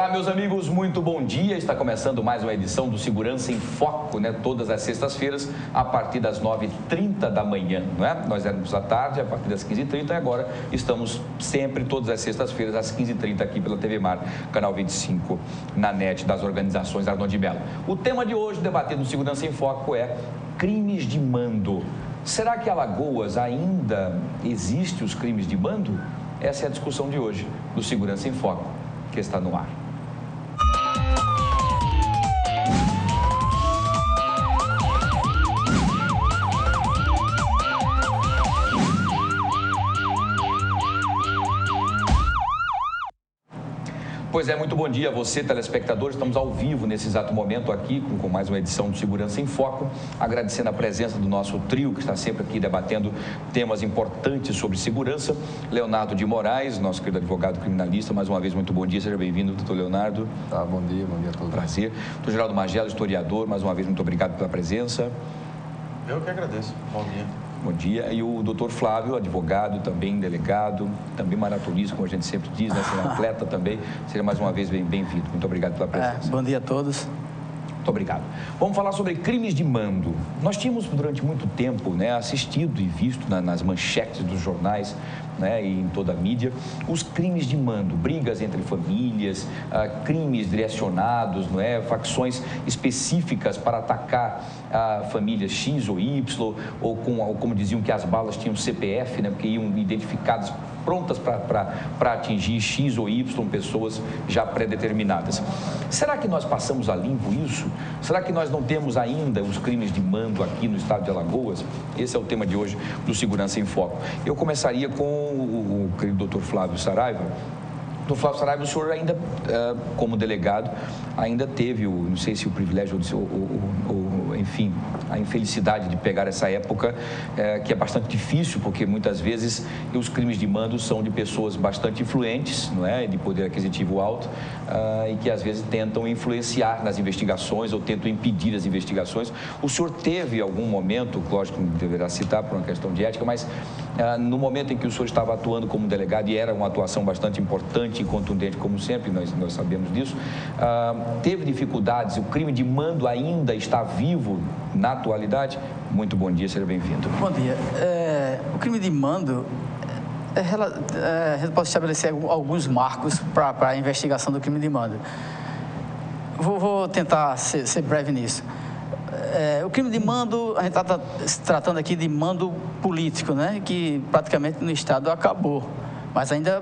Olá, meus amigos, muito bom dia. Está começando mais uma edição do Segurança em Foco, né? Todas as sextas-feiras, a partir das 9h30 da manhã, não é? Nós éramos à tarde, a partir das 15h30 e agora estamos sempre, todas as sextas-feiras, às 15h30 aqui pela TV Mar, canal 25, na net das organizações Arnon de Mello. O tema de hoje, debatido no Segurança em Foco, é crimes de mando. Será que em Alagoas ainda existem os crimes de mando? Essa é a discussão de hoje do Segurança em Foco, que está no ar. Pois é, muito bom dia a você, telespectador. Estamos ao vivo nesse exato momento aqui com mais uma edição do Segurança em Foco, agradecendo a presença do nosso trio que está sempre aqui debatendo temas importantes sobre segurança. Leonardo de Moraes, nosso querido advogado criminalista, mais uma vez muito bom dia, seja bem-vindo, doutor Leonardo. Tá, bom dia a todos. Prazer. Doutor Geraldo Magela, historiador, mais uma vez muito obrigado pela presença. Eu que agradeço, bom dia. Bom dia. E o doutor Flávio, advogado, também delegado, também maratonista, como a gente sempre diz, né? Ser atleta também. Seja mais uma vez bem-vindo. Muito obrigado pela presença. Bom dia a todos. Muito obrigado. Vamos falar sobre crimes de mando. Nós tínhamos durante muito tempo, né, assistido e visto nas manchetes dos jornais, né, e em toda a mídia, os crimes de mando, brigas entre famílias, crimes direcionados, não é, facções específicas para atacar a família X ou Y, ou como diziam que as balas tinham CPF, né, porque iam identificadas prontas para atingir X ou Y pessoas já pré-determinadas. Será que nós passamos a limpo isso? Será que nós não temos ainda os crimes de mando aqui no estado de Alagoas? Esse é o tema de hoje do Segurança em Foco. Eu começaria com o querido doutor Flávio Saraiva. Doutor Flávio Saraiva, o senhor ainda, como delegado, ainda teve, não sei se o privilégio ou enfim, a infelicidade de pegar essa época, que é bastante difícil, porque muitas vezes os crimes de mando são de pessoas bastante influentes, não é, de poder aquisitivo alto, e que às vezes tentam influenciar nas investigações ou tentam impedir as investigações. O senhor teve algum momento, lógico que não deverá citar por uma questão de ética, mas no momento em que o senhor estava atuando como delegado, e era uma atuação bastante importante e contundente, como sempre, nós sabemos disso, teve dificuldades, o crime de mando ainda está vivo na atualidade? Muito bom dia, seja bem-vindo. Bom dia. O crime de mando, a gente pode estabelecer alguns marcos para a investigação do crime de mando. Vou tentar ser breve nisso. O crime de mando, a gente está tratando aqui de mando político, né, que praticamente no estado acabou, mas ainda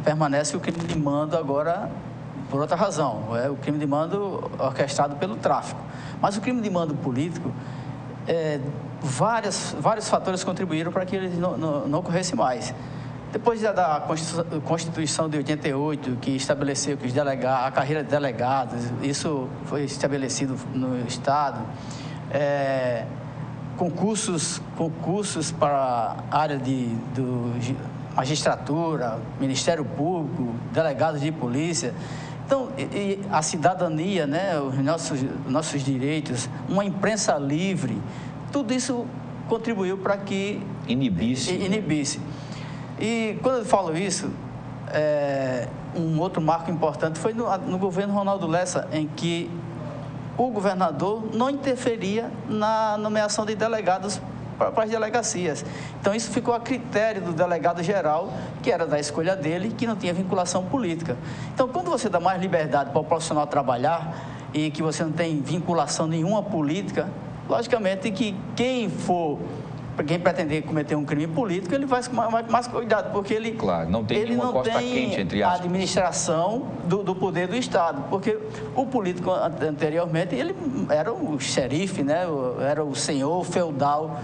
permanece o crime de mando agora por outra razão, é o crime de mando orquestrado pelo tráfico. Mas o crime de mando político, vários fatores contribuíram para que ele não ocorresse mais. Depois da Constituição de 88, que estabeleceu que a carreira de delegados, isso foi estabelecido no Estado, concursos para a área do magistratura, Ministério Público, delegados de polícia. Então, a cidadania, né, os nossos direitos, uma imprensa livre, tudo isso contribuiu para que inibisse. E quando eu falo isso, um outro marco importante foi no governo Ronaldo Lessa, em que o governador não interferia na nomeação de delegados para as delegacias. Então, isso ficou a critério do delegado geral, que era da escolha dele, que não tinha vinculação política. Então, quando você dá mais liberdade para o profissional trabalhar e que você não tem vinculação nenhuma política, logicamente que quem pretender cometer um crime político, ele vai com mais cuidado, porque ele, claro, não tem nenhuma costa quente, entre aspas, administração do poder do Estado, porque o político anteriormente, ele era o xerife, né? Era o senhor feudal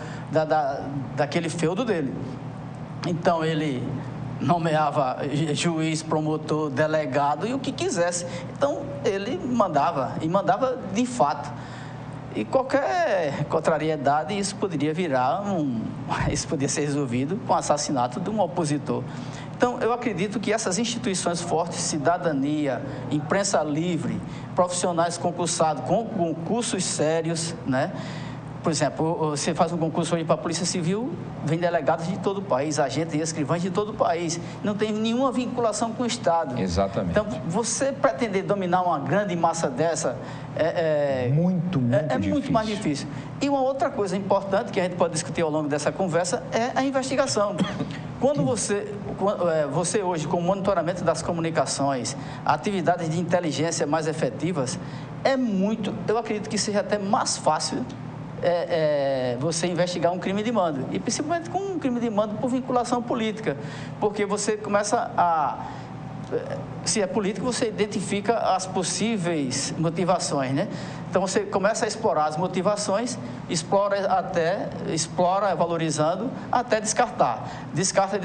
daquele feudo dele. Então, ele nomeava juiz, promotor, delegado e o que quisesse. Então, ele mandava, e mandava de fato. E qualquer contrariedade, isso poderia isso poderia ser resolvido com o assassinato de um opositor. Então, eu acredito que essas instituições fortes, cidadania, imprensa livre, profissionais concursados com concursos sérios, né, por exemplo, você faz um concurso hoje para a Polícia Civil, vem delegados de todo o país, agentes e escrivães de todo o país. Não tem nenhuma vinculação com o Estado. Exatamente. Então, você pretender dominar uma grande massa dessa muito difícil. Muito mais difícil. E uma outra coisa importante que a gente pode discutir ao longo dessa conversa é a investigação. Quando você hoje, com o monitoramento das comunicações, atividades de inteligência mais efetivas, eu acredito que seja até mais fácil você investigar um crime de mando, e principalmente com um crime de mando por vinculação política, porque você começa se é político, você identifica as possíveis motivações, né? Então, você começa a explorar as motivações, explora valorizando, até descartar. Descarta,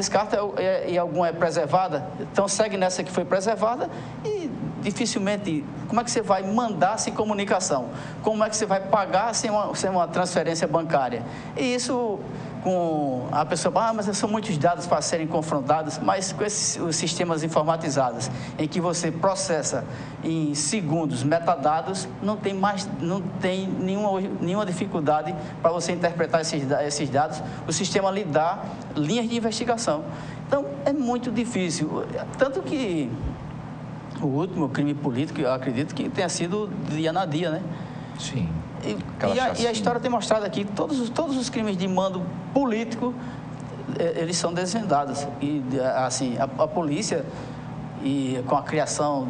e alguma é preservada, então segue nessa que foi preservada e dificilmente, como é que você vai mandar sem comunicação? Como é que você vai pagar sem uma transferência bancária? E isso, com a pessoa, mas são muitos dados para serem confrontados, mas com os sistemas informatizados, em que você processa em segundos metadados, não tem nenhuma dificuldade para você interpretar esses dados, o sistema lhe dá linhas de investigação. Então, é muito difícil, tanto que o último crime político, eu acredito que tenha sido de Anadia, né? Sim. E a história tem mostrado aqui que todos os crimes de mando político, eles são desvendados. E, assim, a polícia, e com a criação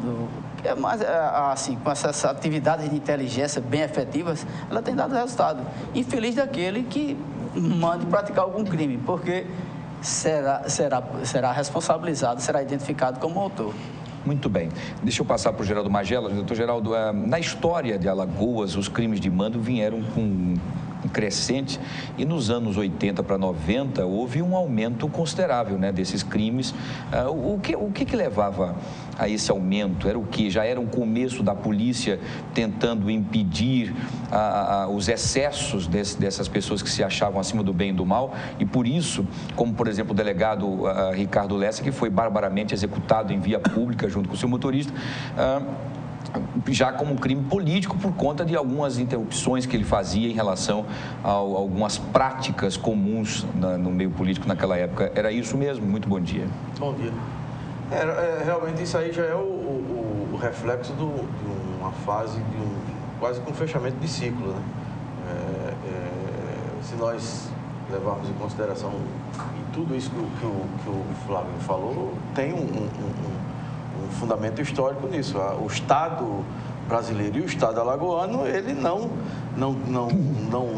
com essas atividades de inteligência bem efetivas, ela tem dado resultado. Infeliz daquele que mande praticar algum crime, porque será responsabilizado, será identificado como autor. Muito bem. Deixa eu passar para o Geraldo Magela. Doutor Geraldo, na história de Alagoas, os crimes de mando vieram com um crescente e nos anos 80 para 90 houve um aumento considerável, né, desses crimes. O que levava a esse aumento? Era o que? Já era um começo da polícia tentando impedir os excessos dessas pessoas que se achavam acima do bem e do mal, e por isso, como por exemplo o delegado Ricardo Lessa, que foi barbaramente executado em via pública junto com o seu motorista, já como um crime político por conta de algumas interrupções que ele fazia em relação a algumas práticas comuns no meio político naquela época. Era isso mesmo? Muito bom dia. Bom dia. Realmente isso aí já é o reflexo de uma fase, quase que um fechamento de ciclo, né? Se nós levarmos em consideração em tudo isso que o Flávio falou, tem um fundamento histórico nisso. O Estado brasileiro e o Estado alagoano, ele não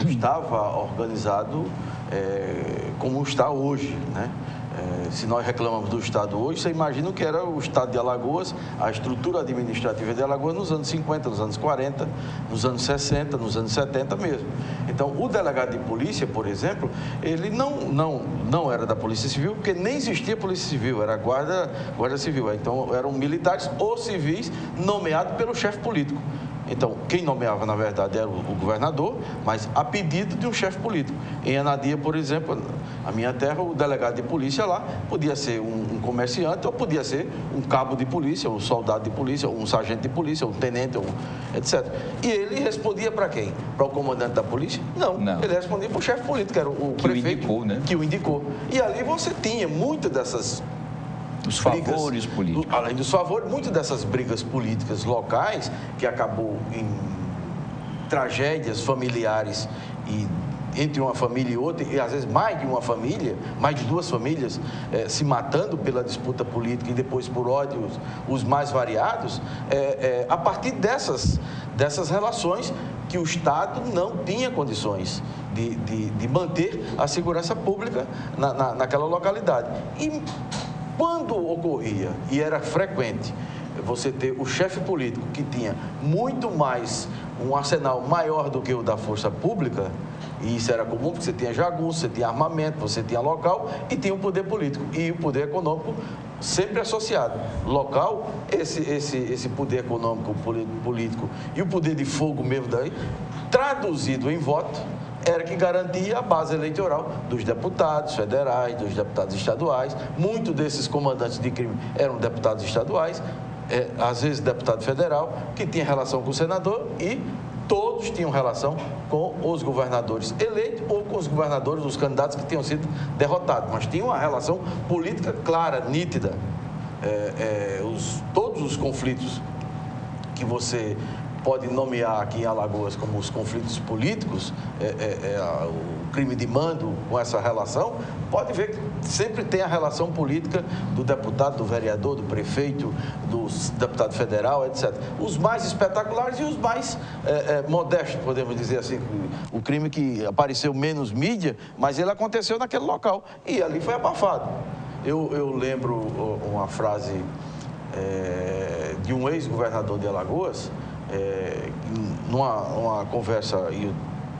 estava organizado como está hoje, né? Se nós reclamamos do Estado hoje, você imagina o que era o Estado de Alagoas, a estrutura administrativa de Alagoas nos anos 50, nos anos 40, nos anos 60, nos anos 70 mesmo. Então, o delegado de polícia, por exemplo, ele não era da Polícia Civil, porque nem existia Polícia Civil, era a Guarda Civil. Então, eram militares ou civis nomeados pelo chefe político. Então, quem nomeava, na verdade, era o governador, mas a pedido de um chefe político. Em Anadia, por exemplo, a minha terra, o delegado de polícia lá podia ser um comerciante ou podia ser um cabo de polícia, um soldado de polícia, um sargento de polícia, um tenente, etc. E ele respondia para quem? Para o comandante da polícia? Não. Ele respondia para o chefe político, que era o prefeito, que o indicou. E ali você tinha muitas dessas... Os favores políticos. Além dos favores, muitas dessas brigas políticas locais, que acabou em tragédias familiares e entre uma família e outra, e às vezes mais de uma família, mais de duas famílias se matando pela disputa política e depois por ódios os mais variados, a partir dessas relações que o Estado não tinha condições de manter a segurança pública naquela localidade. E quando ocorria, e era frequente, você ter o chefe político que tinha muito mais, um arsenal maior do que o da força pública, e isso era comum, porque você tinha jagunço, você tinha armamento, você tinha local e tinha o poder político e o poder econômico sempre associado. Local, esse poder econômico, político e o poder de fogo mesmo daí, traduzido em voto, era que garantia a base eleitoral dos deputados federais, dos deputados estaduais. Muitos desses comandantes de crime eram deputados estaduais, às vezes deputado federal, que tinha relação com o senador e todos tinham relação com os governadores eleitos ou com os governadores, os candidatos que tinham sido derrotados, mas tinha uma relação política clara, nítida. Todos os conflitos que você pode nomear aqui em Alagoas como os conflitos políticos, o crime de mando com essa relação, pode ver que sempre tem a relação política do deputado, do vereador, do prefeito, do deputado federal, etc. Os mais espetaculares e os mais modestos, podemos dizer assim. O crime que apareceu menos mídia, mas ele aconteceu naquele local e ali foi abafado. Eu lembro uma frase de um ex-governador de Alagoas, numa conversa, e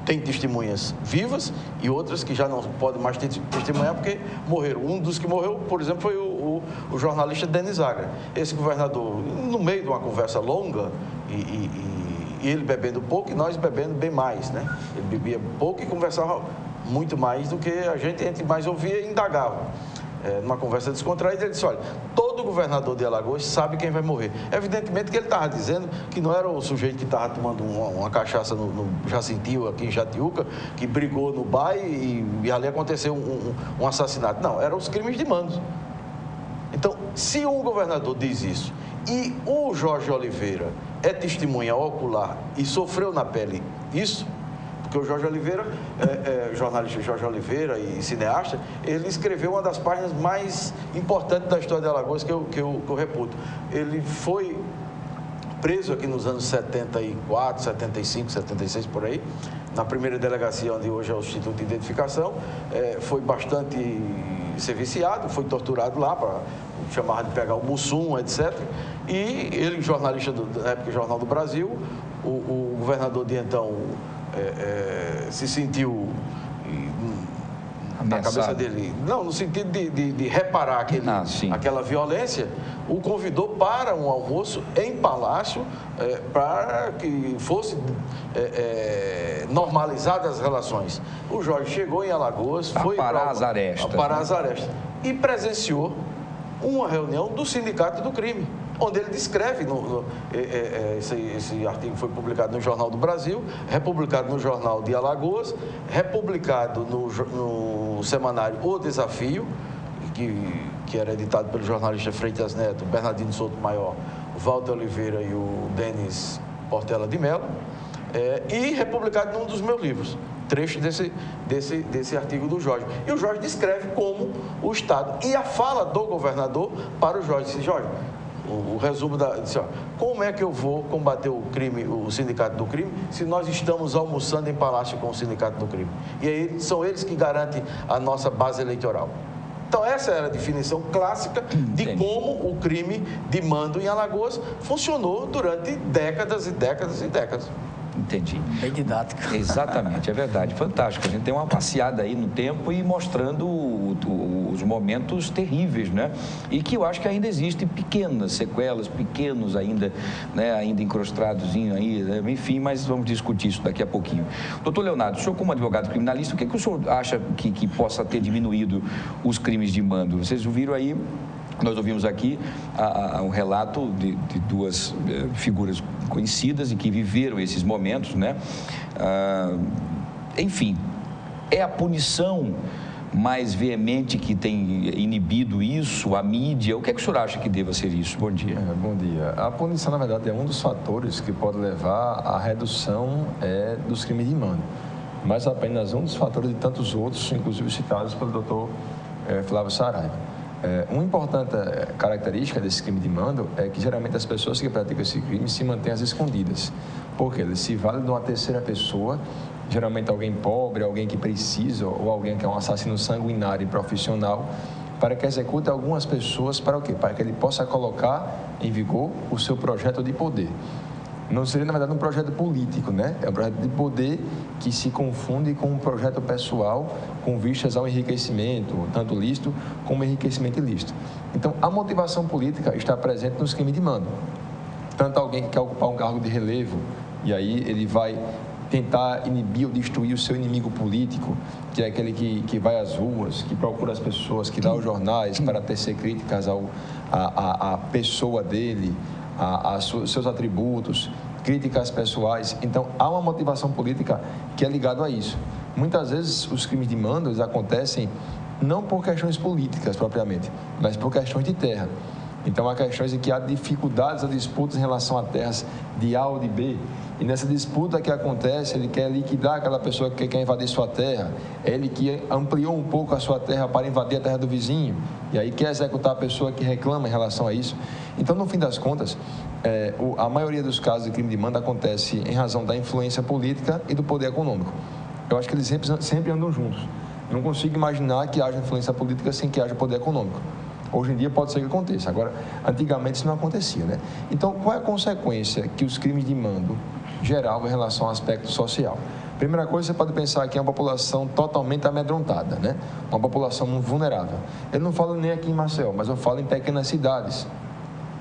tem testemunhas vivas e outras que já não podem mais testemunhar porque morreram. Um dos que morreu, por exemplo, foi o jornalista Denis Agra. Esse governador, no meio de uma conversa longa, e ele bebendo pouco e nós bebendo bem mais, né? Ele bebia pouco e conversava muito mais do que a gente mais ouvia e indagava. Numa conversa descontraída, ele disse, olha, todo governador de Alagoas sabe quem vai morrer. Evidentemente que ele estava dizendo que não era o sujeito que estava tomando uma cachaça no Jacintil, aqui em Jatiuca, que brigou no baile e ali aconteceu um assassinato. Não, eram os crimes de mando. Então, se um governador diz isso e o Jorge Oliveira é testemunha ocular e sofreu na pele isso, porque o Jorge Oliveira, jornalista Jorge Oliveira e cineasta, ele escreveu uma das páginas mais importantes da história de Alagoas que eu reputo. Ele foi preso aqui nos anos 74, 75, 76, por aí, na primeira delegacia onde hoje é o Instituto de Identificação, foi bastante serviciado, foi torturado lá para chamar de pegar o Mussum, etc. E ele, jornalista da época Jornal do Brasil, o governador de então se sentiu na cabeça dele, não, no sentido de reparar aquela violência, o convidou para um almoço em Palácio para que fosse normalizadas as relações. O Jorge chegou em Alagoas, foi parar as arestas e presenciou uma reunião do Sindicato do Crime, onde ele descreve, esse artigo foi publicado no Jornal do Brasil, republicado no Jornal de Alagoas, republicado no semanário O Desafio, que era editado pelo jornalista Freitas Neto, Bernardino Souto Maior, Walter Oliveira e o Denis Portela de Mello, e republicado num dos meus livros, trecho desse artigo do Jorge. E o Jorge descreve como o Estado, e a fala do governador para o Jorge, disse, Jorge, o resumo disse, ó, como é que eu vou combater o crime, o Sindicato do Crime, se nós estamos almoçando em palácio com o Sindicato do Crime? E aí são eles que garantem a nossa base eleitoral. Então, essa era a definição clássica de como o crime de mando em Alagoas funcionou durante décadas e décadas e décadas. Entendi. Bem didático. Exatamente, é verdade. Fantástico. A gente tem uma passeada aí no tempo e mostrando os momentos terríveis, né? E que eu acho que ainda existem pequenas sequelas, pequenos ainda, né? Ainda encrostados aí, né? Enfim, mas vamos discutir isso daqui a pouquinho. Doutor Leonardo, o senhor como advogado criminalista, o que o senhor acha que possa ter diminuído os crimes de mando? Vocês viram aí, nós ouvimos aqui um relato de duas figuras conhecidas e que viveram esses momentos, né? Enfim, é a punição mais veemente que tem inibido isso, a mídia? O que é que o senhor acha que deva ser isso? Bom dia. Bom dia. A punição, na verdade, é um dos fatores que pode levar à redução dos crimes de mando, mas apenas um dos fatores de tantos outros, inclusive citados pelo doutor Flávio Saraiva. Uma importante característica desse crime de mando é que geralmente as pessoas que praticam esse crime se mantêm às escondidas, porque eles se valem de uma terceira pessoa, geralmente alguém pobre, alguém que precisa ou alguém que é um assassino sanguinário e profissional, para que execute algumas pessoas para o quê? Para que ele possa colocar em vigor o seu projeto de poder. Não seria, na verdade, um projeto político, né? É um projeto de poder que se confunde com um projeto pessoal com vistas ao enriquecimento, tanto lícito como enriquecimento ilícito. Então, a motivação política está presente nos crimes de mando. Tanto alguém que quer ocupar um cargo de relevo, e aí ele vai tentar inibir ou destruir o seu inimigo político, que é aquele que vai às ruas, que procura as pessoas, que dá os jornais para tecer críticas à pessoa dele, seus atributos, críticas pessoais. Então, há uma motivação política que é ligada a isso. Muitas vezes, os crimes de mando eles acontecem não por questões políticas propriamente, mas por questões de terra. Então, há questões em que há dificuldades, há disputas em relação a terras de A ou de B. E nessa disputa que acontece, ele quer liquidar aquela pessoa que quer invadir sua terra. Ele que ampliou um pouco a sua terra para invadir a terra do vizinho. E aí quer executar a pessoa que reclama em relação a isso. Então, no fim das contas, a maioria dos casos de crime de mando acontece em razão da influência política e do poder econômico. Eu acho que eles sempre andam juntos. Não consigo imaginar que haja influência política sem que haja poder econômico. Hoje em dia pode ser que aconteça, agora, antigamente isso não acontecia, né? Então, qual é a consequência que os crimes de mando geravam em relação ao aspecto social? Primeira coisa, você pode pensar que é uma população totalmente amedrontada, né? Uma população vulnerável. Eu não falo nem aqui em Maceió, mas eu falo em pequenas cidades.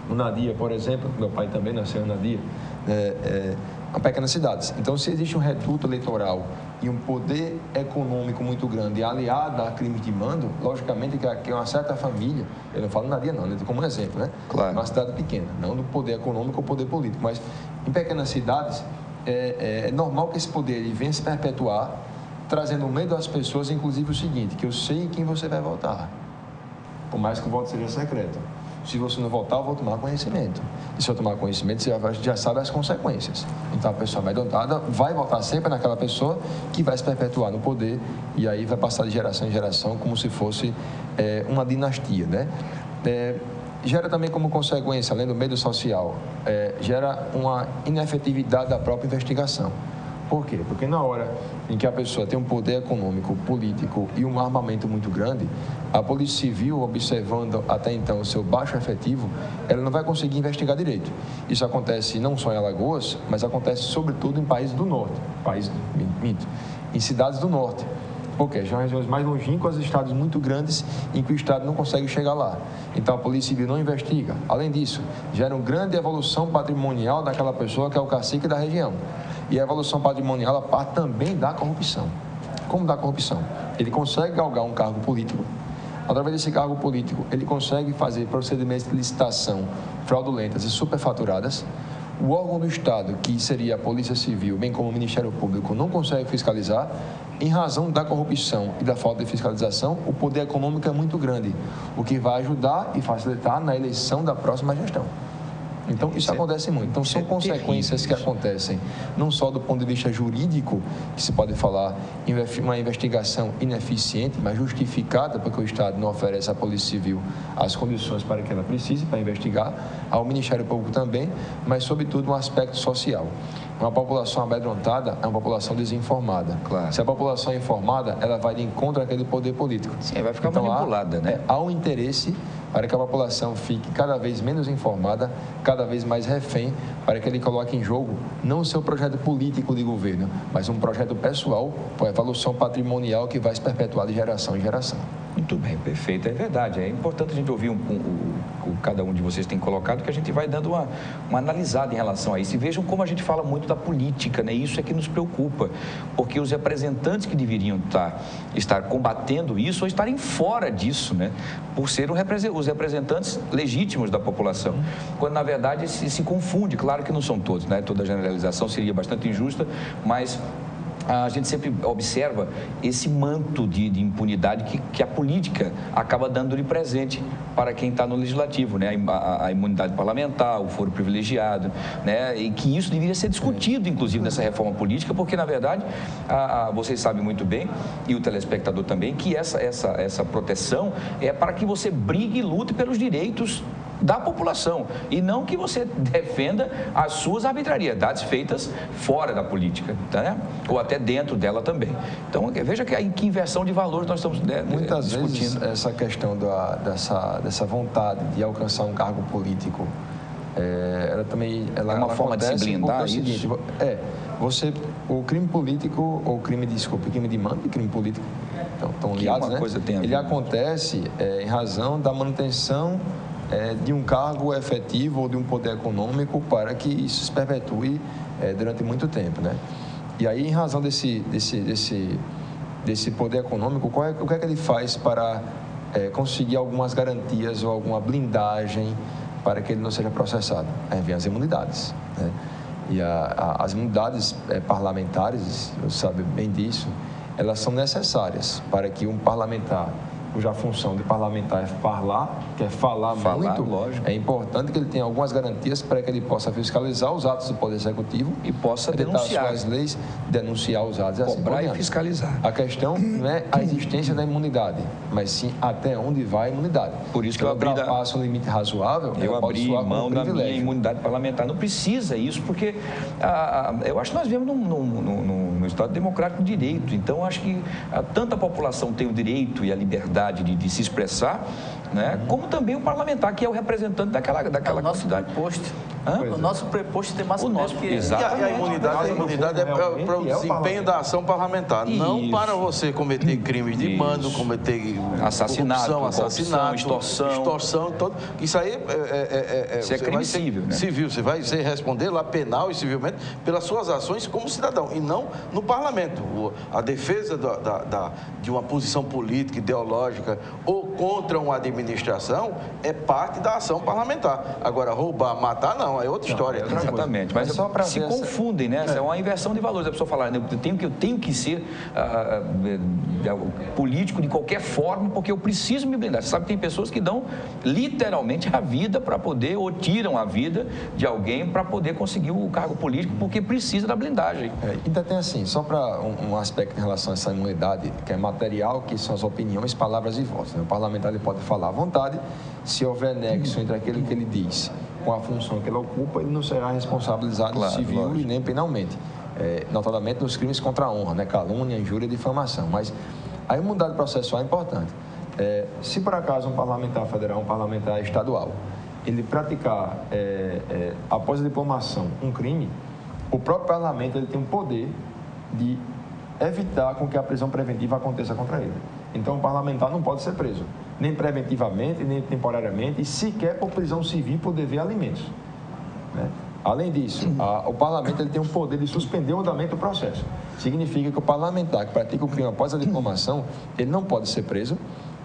No Nadia, por exemplo, meu pai também nasceu em Nadia, pequenas cidades. Então, se existe um reduto eleitoral e um poder econômico muito grande aliado a crimes de mando, logicamente que uma certa família, eu não falo Nadia não, né? Como um exemplo, né? Claro. Uma cidade pequena, não do poder econômico ou poder político, mas em pequenas cidades é normal que esse poder ele venha se perpetuar, trazendo medo às pessoas, inclusive o seguinte, que eu sei em quem você vai votar, por mais que o voto seja secreto. Se você não votar, eu vou tomar conhecimento. E se eu tomar conhecimento, você já sabe as consequências. Então, a pessoa amedrontada vai votar sempre naquela pessoa que vai se perpetuar no poder e aí vai passar de geração em geração como se fosse uma dinastia, né? Gera também como consequência, além do medo social, gera uma inefetividade da própria investigação. Por quê? Porque na hora em que a pessoa tem um poder econômico, político e um armamento muito grande, a Polícia Civil, observando até então o seu baixo efetivo, ela não vai conseguir investigar direito. Isso acontece não só em Alagoas, mas acontece sobretudo em países do norte, em cidades do norte. Porque são regiões mais longínquas, estados muito grandes em que o Estado não consegue chegar lá. Então, a Polícia Civil não investiga. Além disso, gera uma grande evolução patrimonial daquela pessoa que é o cacique da região. E a evolução patrimonial ela parte também da corrupção. Como da corrupção? Ele consegue galgar um cargo político. Através desse cargo político, ele consegue fazer procedimentos de licitação fraudulentas e superfaturadas. O órgão do Estado, que seria a Polícia Civil, bem como o Ministério Público, não consegue fiscalizar. Em razão da corrupção e da falta de fiscalização, o poder econômico é muito grande, o que vai ajudar e facilitar na eleição da próxima gestão. Então, isso acontece muito. Então, são consequências que acontecem, não só do ponto de vista jurídico, que se pode falar em uma investigação ineficiente, mas justificada, porque o Estado não oferece à Polícia Civil as condições para que ela precise para investigar, ao Ministério Público também, mas, sobretudo, um aspecto social. Uma população amedrontada é uma população desinformada. Claro. Se a população é informada, ela vai de encontro àquele poder político. Sim, vai ficar manipulada, né? Há um interesse para que a população fique cada vez menos informada, cada vez mais refém, para que ele coloque em jogo não o seu projeto político de governo, mas um projeto pessoal, com evolução patrimonial que vai se perpetuar de geração em geração. Muito bem, perfeito, é verdade. É importante a gente ouvir cada um de vocês tem colocado, que a gente vai dando uma analisada em relação a isso. E vejam como a gente fala muito da política, né? Isso é que nos preocupa, porque os representantes que deveriam estar combatendo isso ou estarem fora disso, né? Por ser os representantes legítimos da população, quando na verdade se confunde. Claro que não são todos, né? Toda generalização seria bastante injusta, mas a gente sempre observa esse manto de impunidade que a política acaba dando de presente para quem está no legislativo, né? A imunidade parlamentar, o foro privilegiado, né? E que isso deveria ser discutido, inclusive, nessa reforma política, porque, na verdade, vocês sabem muito bem, e o telespectador também, que essa proteção é para que você brigue e lute pelos direitos da população, e não que você defenda as suas arbitrariedades feitas fora da política, né? Ou até dentro dela também. Então, veja que inversão de valores nós estamos muitas discutindo. Vezes, essa questão dessa vontade de alcançar um cargo político, ela também é uma forma de se blindar isso? O seguinte, o crime político, ou crime de mando e crime político, estão ligados, né? Ele acontece em razão da manutenção de um cargo efetivo ou de um poder econômico para que isso se perpetue durante muito tempo, né? E aí, em razão desse poder econômico, o que é que ele faz para conseguir algumas garantias ou alguma blindagem para que ele não seja processado? Vem as imunidades, né? E as imunidades parlamentares, você sabe bem disso, elas são necessárias para que um parlamentar, cuja função de parlamentar é falar muito, lógico. É importante que ele tenha algumas garantias para que ele possa fiscalizar os atos do Poder Executivo e possa denunciar suas leis, denunciar os atos, cobrar assim, e fiscalizar. A questão não é a existência da imunidade, mas sim até onde vai a imunidade. Por isso que eu ultrapassa um limite razoável, eu abri mão da minha imunidade parlamentar. Não precisa isso, porque eu acho que nós vivemos no Estado Democrático de Direito. Então, acho que tanta população tem o direito e a liberdade de se expressar, né? Como também o parlamentar, que é o representante daquela quantidade. O nosso preposto tem mais poder que... E a imunidade é para o desempenho da ação parlamentar, não para você cometer crimes de mando, cometer assassinato, extorsão, todo. Isso aí isso é crime civil, né? Civil, você vai responder lá penal e civilmente pelas suas ações como cidadão e não no parlamento. A defesa de uma posição política, ideológica ou contra uma administração é parte da ação parlamentar. Agora, roubar, matar, não, é outra história. Exatamente, mas só para se confundem, né? É uma inversão de valores. A pessoa falar, eu tenho que ser político de qualquer forma porque eu preciso me blindar. Você sabe que tem pessoas que dão literalmente a vida para poder, ou tiram a vida de alguém para poder conseguir o cargo político porque precisa da blindagem. Ainda tem assim, só para um aspecto em relação a essa imunidade, que é material, que são as opiniões, palavras e votos. Né? O parlamentar ele pode falar à vontade, se houver nexo entre aquilo que ele diz com a função que ele ocupa, ele não será responsabilizado civil e nem penalmente. Notadamente nos crimes contra a honra, né? Calúnia, injúria e difamação. Mas a imunidade processual é importante. Se por acaso um parlamentar federal, um parlamentar estadual, ele praticar, após a diplomação, um crime, o próprio parlamento ele tem o poder de evitar com que a prisão preventiva aconteça contra ele. Então, o parlamentar não pode ser preso, nem preventivamente, nem temporariamente, e sequer por prisão civil por dever a alimentos. Né? Além disso, o parlamento ele tem o poder de suspender o andamento do processo. Significa que o parlamentar que pratica o crime após a diplomação, ele não pode ser preso,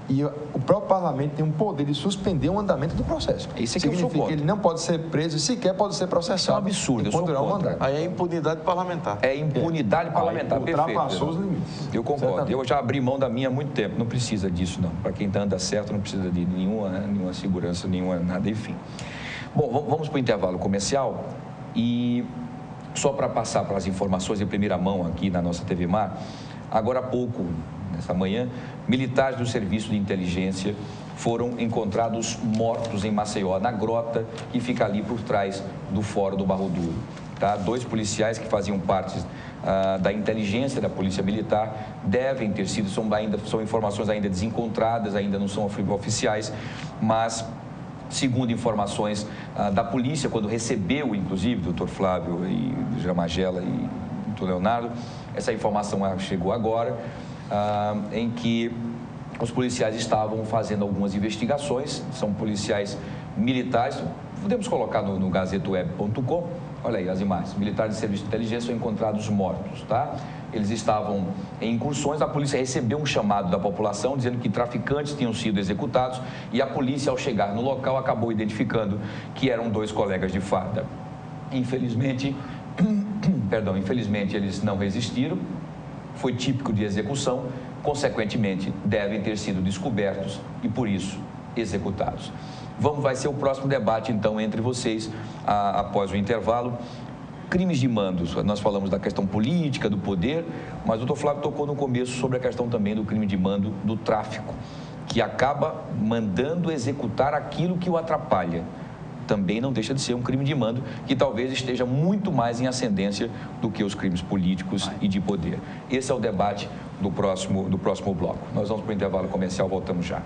e o próprio parlamento tem o poder de suspender o andamento do processo. Isso é que significa que ele não pode ser preso, sequer pode ser processado. Isso é um absurdo, eu sou contra. Aí é impunidade parlamentar. É impunidade parlamentar, perfeito. Ultrapassou os limites. Eu concordo. Certamente. Eu já abri mão da minha há muito tempo. Não precisa disso, não. Para quem anda certo, não precisa de nenhuma segurança, nenhuma nada, enfim. Bom, vamos para o intervalo comercial e só para passar para as informações em primeira mão aqui na nossa TV Mar, agora há pouco, nessa manhã, militares do Serviço de Inteligência foram encontrados mortos em Maceió, na grota que fica ali por trás do Fórum do Barro Duro. Tá? 2 policiais que faziam parte da inteligência da Polícia Militar devem ter sido, são informações ainda desencontradas, ainda não são oficiais, mas segundo informações da polícia, quando recebeu, inclusive, o doutor Flávio e o Jamagela e o doutor Leonardo, essa informação chegou agora, em que os policiais estavam fazendo algumas investigações, são policiais militares, podemos colocar no gazetaweb.com, olha aí as imagens, militares de serviço de inteligência são encontrados mortos, tá? Eles estavam em incursões, a polícia recebeu um chamado da população dizendo que traficantes tinham sido executados e a polícia, ao chegar no local, acabou identificando que eram 2 colegas de farda. Infelizmente, eles não resistiram, foi típico de execução, consequentemente, devem ter sido descobertos e, por isso, executados. Vai ser o próximo debate, então, entre vocês, após o intervalo. Crimes de mandos, nós falamos da questão política, do poder, mas o doutor Flávio tocou no começo sobre a questão também do crime de mando do tráfico, que acaba mandando executar aquilo que o atrapalha. Também não deixa de ser um crime de mando que talvez esteja muito mais em ascendência do que os crimes políticos e de poder. Esse é o debate do próximo bloco. Nós vamos para o intervalo comercial, voltamos já.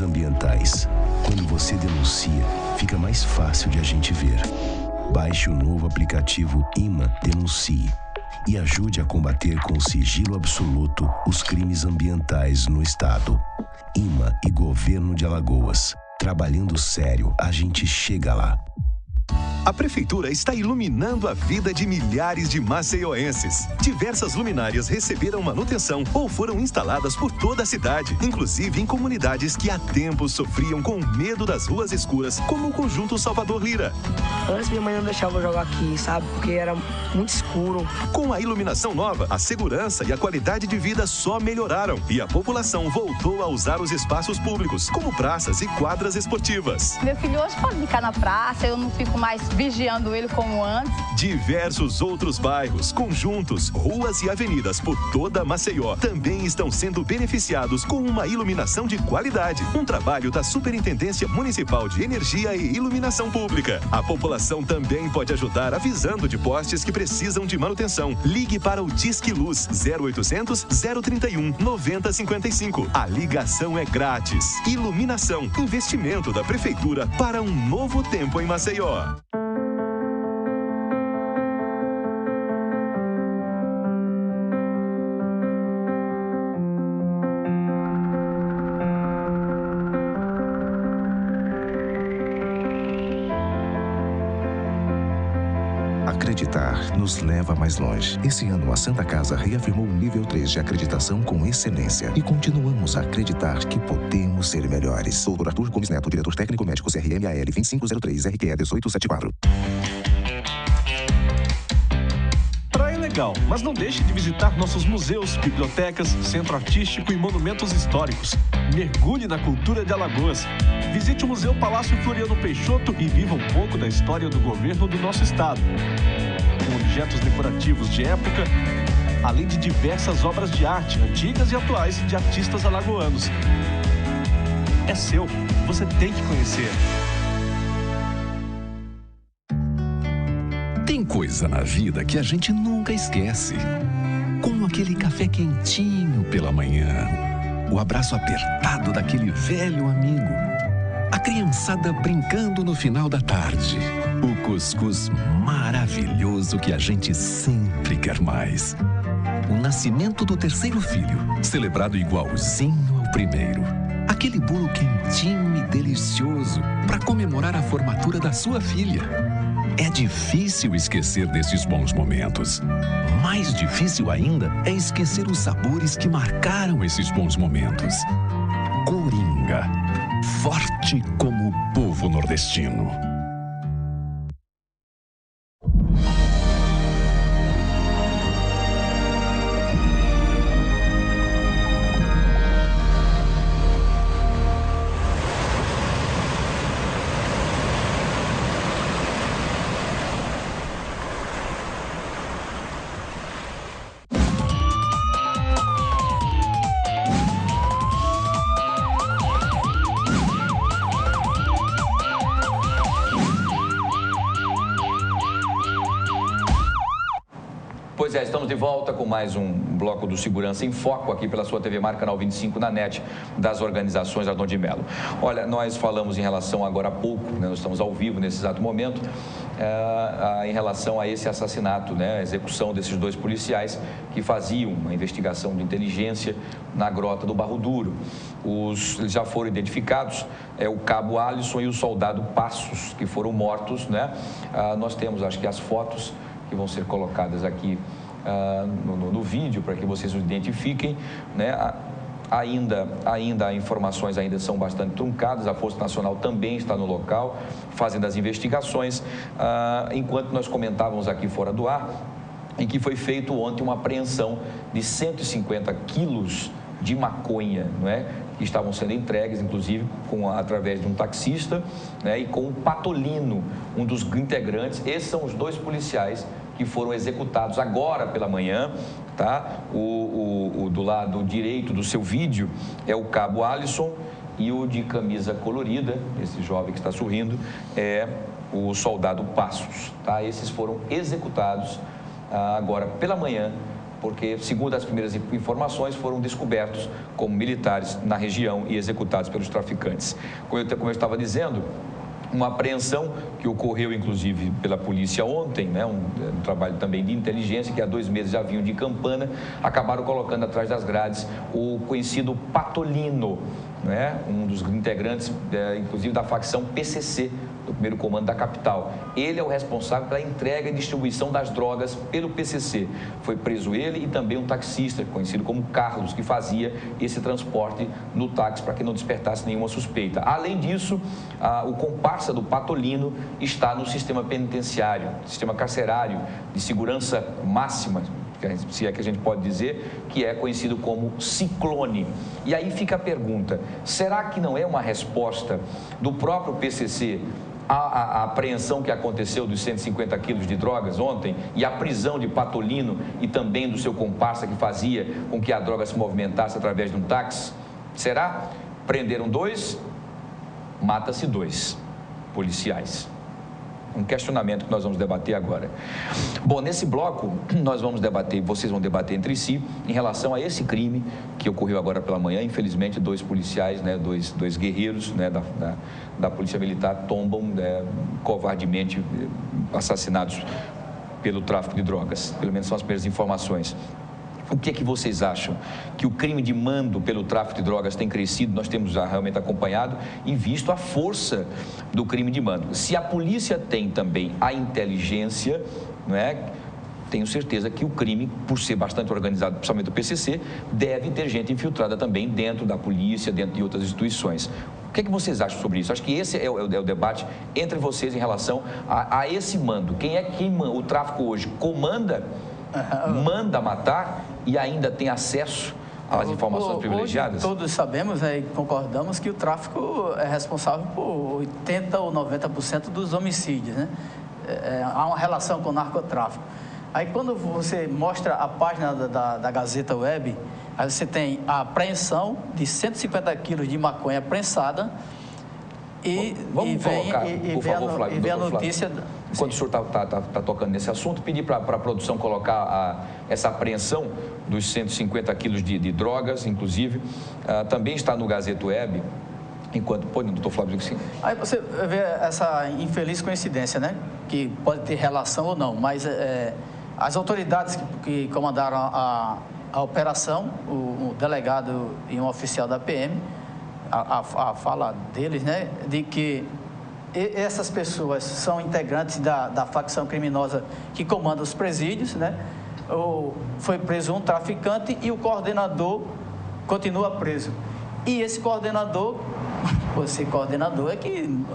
Ambientais. Quando você denuncia, fica mais fácil de a gente ver. Baixe o novo aplicativo IMA Denuncie. e ajude a combater com sigilo absoluto os crimes ambientais no estado. IMA e Governo de Alagoas. Trabalhando sério, a gente chega lá. A Prefeitura está iluminando a vida de milhares de maceioenses. Diversas luminárias receberam manutenção ou foram instaladas por toda a cidade, inclusive em comunidades que há tempos sofriam com medo das ruas escuras, como o Conjunto Salvador Lira. Antes minha mãe não deixava eu jogar aqui, sabe? Porque era muito escuro. Com a iluminação nova, a segurança e a qualidade de vida só melhoraram e a população voltou a usar os espaços públicos, como praças e quadras esportivas. Meu filho hoje pode ficar na praça, eu não fico mais vigiando ele como antes. Diversos outros bairros, conjuntos, ruas e avenidas por toda Maceió também estão sendo beneficiados com uma iluminação de qualidade. Um trabalho da Superintendência Municipal de Energia e Iluminação Pública. A população também pode ajudar avisando de postes que precisam de manutenção. Ligue para o Disque Luz 0800 031 9055. A ligação é grátis. Iluminação, investimento da Prefeitura para um novo tempo em Maceió. Acreditar nos leva mais longe. Esse ano, a Santa Casa reafirmou o nível 3 de acreditação com excelência. E continuamos a acreditar que podemos ser melhores. Dr. Arthur Gomes Neto, diretor técnico médico CRMAL 2503 RQE 1874. Praia é legal, mas não deixe de visitar nossos museus, bibliotecas, centro artístico e monumentos históricos. Mergulhe na cultura de Alagoas. Visite o Museu Palácio Floriano Peixoto e viva um pouco da história do governo do nosso estado. Com objetos decorativos de época, além de diversas obras de arte, antigas e atuais, de artistas alagoanos. É seu, você tem que conhecer. Tem coisa na vida que a gente nunca esquece. Como aquele café quentinho pela manhã, o abraço apertado daquele velho amigo, a criançada brincando no final da tarde, o cuscuz maravilhoso que a gente sempre quer mais. O nascimento do terceiro filho, celebrado igualzinho ao primeiro. Aquele bolo quentinho e delicioso para comemorar a formatura da sua filha. É difícil esquecer desses bons momentos. Mais difícil ainda é esquecer os sabores que marcaram esses bons momentos. Coringa, forte como o povo nordestino. Pois é, estamos de volta com mais um bloco do Segurança em Foco aqui pela sua TV Mar, canal 25 na NET das organizações Adão de Melo. Olha, nós falamos em relação agora há pouco, né, nós estamos ao vivo nesse exato momento, em relação a esse assassinato, né, a execução desses dois policiais que faziam uma investigação de inteligência na Grota do Barro Duro. Eles já foram identificados, o cabo Alisson e o soldado Passos, que foram mortos, né? Nós temos, acho que as fotos que vão ser colocadas aqui no vídeo para que vocês o identifiquem, né? Ainda informações ainda são bastante truncadas, a Força Nacional também está no local, fazendo as investigações, enquanto nós comentávamos aqui fora do ar, em que foi feito ontem uma apreensão de 150 quilos de maconha, não é? Que estavam sendo entregues, inclusive, através de um taxista, né? E com o Patolino, um dos integrantes. Esses são os dois policiais que foram executados agora pela manhã, tá? Do lado direito do seu vídeo é o cabo Alisson e o de camisa colorida, esse jovem que está sorrindo, é o soldado Passos, tá? Esses foram executados agora pela manhã, porque, segundo as primeiras informações, foram descobertos como militares na região e executados pelos traficantes. Como eu estava dizendo, uma apreensão que ocorreu, inclusive, pela polícia ontem, né? Um trabalho também de inteligência, que há 2 meses já vinham de Campana, acabaram colocando atrás das grades o conhecido Patolino, né? Um dos integrantes, inclusive, da facção PCC, do primeiro comando da capital. Ele é o responsável pela entrega e distribuição das drogas pelo PCC. Foi preso ele e também um taxista, conhecido como Carlos, que fazia esse transporte no táxi para que não despertasse nenhuma suspeita. Além disso, o comparsa do Patolino está no sistema penitenciário, sistema carcerário de segurança máxima, se é que a gente pode dizer, que é conhecido como Ciclone. E aí fica a pergunta, será que não é uma resposta do próprio PCC a apreensão que aconteceu dos 150 quilos de drogas ontem e a prisão de Patolino e também do seu comparsa que fazia com que a droga se movimentasse através de um táxi? Será? Prenderam 2, mata-se 2 policiais. Um questionamento que nós vamos debater agora. Bom, nesse bloco, nós vamos debater, vocês vão debater entre si, em relação a esse crime que ocorreu agora pela manhã. Infelizmente, 2 policiais, né, dois guerreiros, né, da Polícia Militar tombam, né, covardemente assassinados pelo tráfico de drogas. Pelo menos são as primeiras informações. O que é que vocês acham? Que o crime de mando pelo tráfico de drogas tem crescido, nós temos já realmente acompanhado e visto a força do crime de mando. Se a polícia tem também a inteligência, não é? Tenho certeza que o crime, por ser bastante organizado, principalmente do PCC, deve ter gente infiltrada também dentro da polícia, dentro de outras instituições. O que é que vocês acham sobre isso? Acho que esse é o debate entre vocês em relação a esse mando. Quem é que o tráfico hoje comanda, manda matar e ainda tem acesso às informações privilegiadas? Hoje, todos sabemos, né, e concordamos que o tráfico é responsável por 80% ou 90% dos homicídios, né? Há uma relação com o narcotráfico. Aí quando você mostra a página da Gazeta Web, aí você tem a apreensão de 150 quilos de maconha prensada e vem a notícia... Enquanto o senhor está tocando nesse assunto, pedir para a produção colocar essa apreensão dos 150 quilos de drogas, inclusive, também está no Gazeta Web, enquanto... Pô, doutor Flávio, sim. Aí você vê essa infeliz coincidência, né? Que pode ter relação ou não, mas as autoridades que comandaram a operação, o delegado e um oficial da PM, a fala deles, né? De que essas pessoas são integrantes da facção criminosa que comanda os presídios, né? Foi preso um traficante e o coordenador continua preso. E esse coordenador é que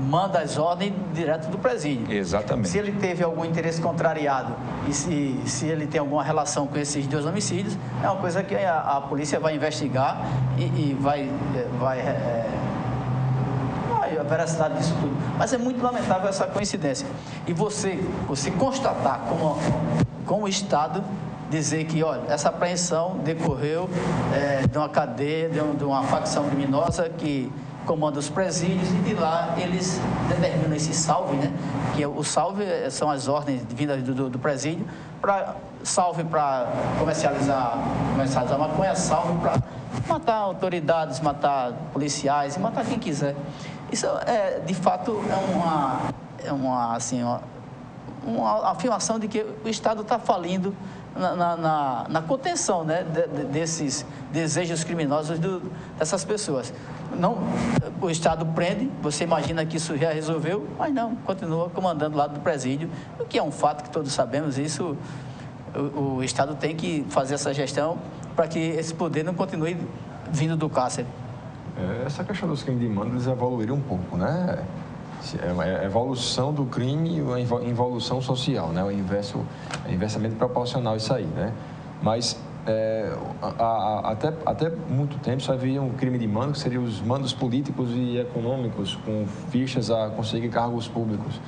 manda as ordens direto do presídio. Exatamente. Se ele teve algum interesse contrariado e se ele tem alguma relação com esses 2 homicídios, é uma coisa que a polícia vai investigar e vai a veracidade disso tudo. Mas é muito lamentável essa coincidência. E você constatar como o Estado dizer que, olha, essa apreensão decorreu de uma cadeia, de uma facção criminosa que comanda os presídios e de lá eles determinam esse salve, né? Que o salve são as ordens vindas do presídio, salve para comercializar maconha, salve para matar autoridades, matar policiais e matar quem quiser. Isso de fato é uma afirmação de que o Estado está falindo na contenção, né, desses desejos criminosos dessas pessoas. Não, o Estado prende, você imagina que isso já resolveu, mas não, continua comandando lá do presídio, o que é um fato que todos sabemos. Isso, o Estado tem que fazer essa gestão para que esse poder não continue vindo do cárcere. Essa questão dos crimes de mando, eles evoluíram um pouco, né? A evolução do crime e a involução social, né? O inversamente proporcional isso aí, né? Mas até muito tempo só havia um crime de mando, que seriam os mandos políticos e econômicos, com fichas a conseguir cargos públicos.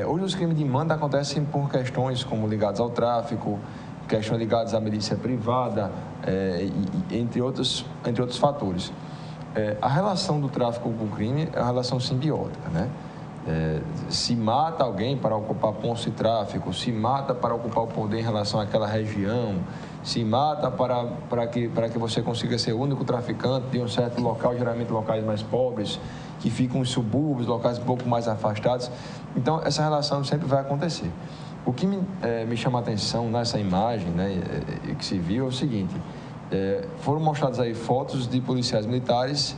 Hoje os crimes de mando acontecem por questões como ligadas ao tráfico, questões ligadas à milícia privada, entre outros fatores. A relação do tráfico com o crime é uma relação simbiótica, né? Se mata alguém para ocupar pontos de tráfico, se mata para ocupar o poder em relação àquela região, se mata para que você consiga ser o único traficante de um certo local, geralmente locais mais pobres, que ficam em subúrbios, locais um pouco mais afastados. Então, essa relação sempre vai acontecer. O que me chama a atenção nessa imagem, né, que se viu, é o seguinte: foram mostradas aí fotos de policiais militares